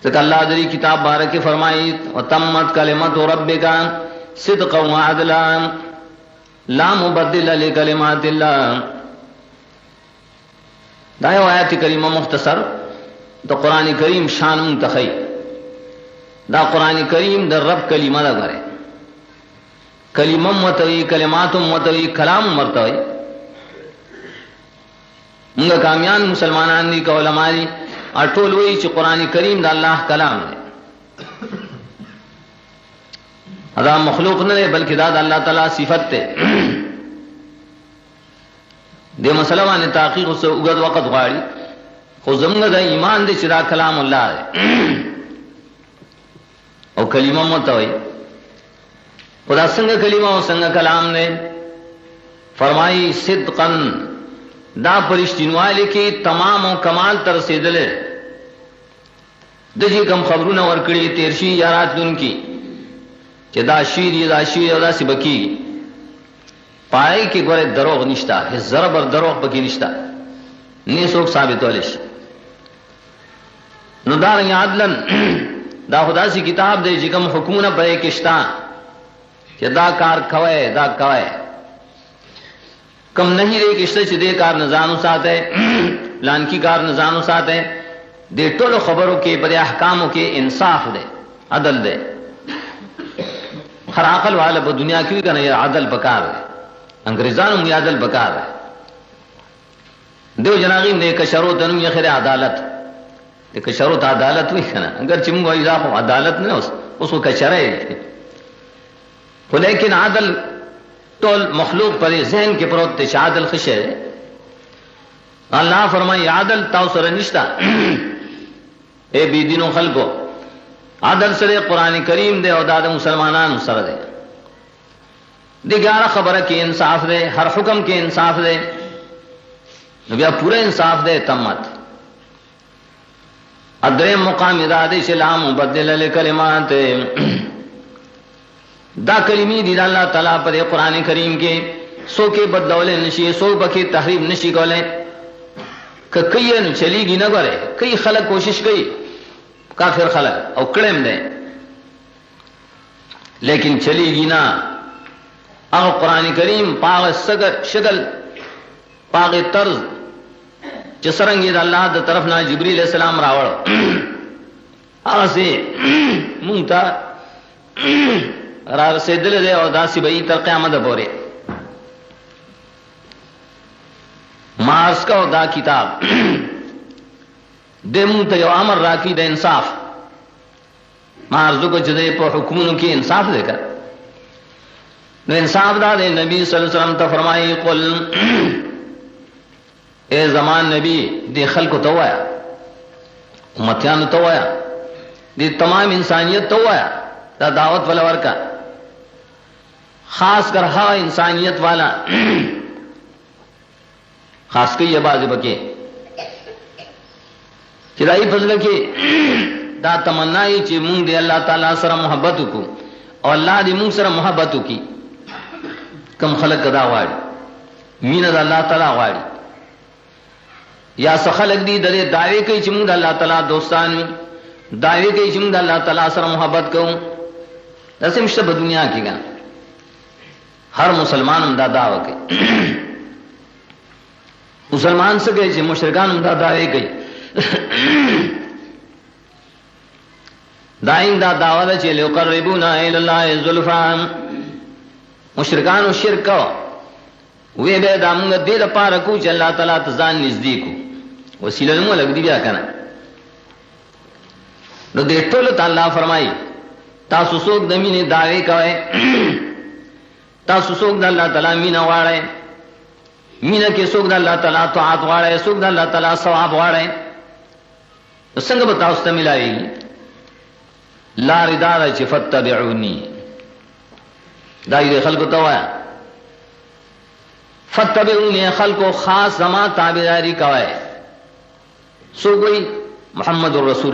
तो अल्लाह दरी किताब बारक के फरमाई व तम्मत कलिमतु रब्बिका सिद्क़न व अदलन ला मुबद्दिल लिकलिमातिल्लाह। दायो आयत करीमा मुख्तसर तो कुरान करीम शान मुंतखई दा कुरान करीम द रब कलीमा दा करे कलीमम मतई कलिमातुम मतई कलाम मरतई मुंगा कामयान मुसलमानान दी का उलमा दी अटोल वही च कुरान करीम दा अल्लाह कलाम है अदा मखलूक न बल्कि दा अल्लाह ताला सिफत है दे मसलमा ने ताकीक से उगद वक़्त गाड़ी खो जमगा दा ईमान दे चिरा कलाम अल्लाह है और कलीमा मतई खुदा संग कलीमा और संग कलाम ने फरमाई सिद्क़न दा परिश्तिनवाले की तमाम और कमाल तर से दले दजी कम खबरू न वरकड़ी तेरशी यारात उनकी दा शीर सी बकी पाए कि गोरे दरोग निश्ता है जरब और दरोग बकी निश्ता ने सोक साबित वालिश नुदार यादलन दा खुदा सी किताब दे जिकम हुक्मून पे किश्ता कि दा कार खवे दा कवे कम नहीं रे किश्ते च दे कार नजानु साथ है लान की कार नजानु साथ है दे टोलो खबरों के बड़े अहकामों के इंसाफ दे अदल दे हर अकल वाला वो दुनिया क्यों का नहीं अदल बकार है अंग्रेजान में अदल बकार है देव जनागी ने कशरो तनु ये खैर अदालत कशरो तो अदालत हुई है ना अगर चिमगो अदालत ने उसको कशरा है लेकिन आदल तोल मखलूक पर जहन के प्रोत आदल खुश है अल्लाह फरमाई आदल ताउसर निश्ता ए बीदिनो खलको आदल सरे कुरान करीम दे और दादा मुसलमानान सर दे दे 11 खबर के इंसाफ दे हर हुक्म के इंसाफ दे नबिया पूरे इंसाफ दे तम्मत अदरे मुकाम इरादे से ला मुबद्दिल लिकलिमात दा कलिमी दी अल्लाह ताला पर कुरान करीम के सो के बदौले नशी सो बके तहरीब नशी गोले कई चलीगी न गोरे कई खलक कोशिश कई काफिर खलक और कड़ेम दे लेकिन चलीगी ना अब कुरान करीम पाग सगर शगल पाग तर्ज जसरंगी अल्लाह द तरफ ना जिब्रील अलैहिस्सलाम रावड़ आसे मुंता रार से दिल दे और दासी भाई तर क़यामत बोरे मार्स का और दा किताब दे मुंह तो अमर राकी दे इंसाफ मार्जू को जदे पर हुक्मों की इंसाफ देकर न इंसाफ दा दे नबी सल्लल्लाहु अलैहि वसल्लम तो फरमाई कुल ए जमान नबी दे खल को तवाया उम्मतियान तवाया दे तमाम इंसानियत तवाया दा दावत वाला वर्का खास कर हा इंसानियत वाला खास कर ये बात बके चिराई फजल के दा तमन्नाई ची मुंग दे अल्लाह ताला सर मोहब्बत को और अल्लाह दी मुंग सर मोहब्बत की कम खलक कदा वाड़ी मीन अल्लाह ताला वाड़ी या सखलक दी दरे दावे कई चिमुंग अल्लाह ताला दोस्तान में दावे कई चिमुंग अल्लाह ताला सर मोहब्बत कहूं ऐसे मुश्तब दुनिया की गा हर मुसलमान उमदा दावा के मुसलमान से गए मुशरिकान उमदा दावे कई दाइंदा दावत चले युकर्रिबूना इलल्लाहि ज़ुल्फा मुशरिकान शिरक वे बे दामंग दे द पार को अल्लाह ताला तजान नजदीक वसीला मु लग दिया करना नो दे टोल अल्लाह फरमाई तासु सोक दमी ने दावे कवे तासु सोक द अल्लाह ताला मीना वाड़े मीना के सोक द अल्लाह ताला तौआत वाड़े सोक द अल्लाह ताला सवाब वाड़े तो संग बताओ उस मिलाएगी ला रिदार फत्तबिऊनी दाई खल को तवाया फत्तबिऊनी खल को खास जमा ताबेदारी कवाए सो गई मोहम्मद रसूल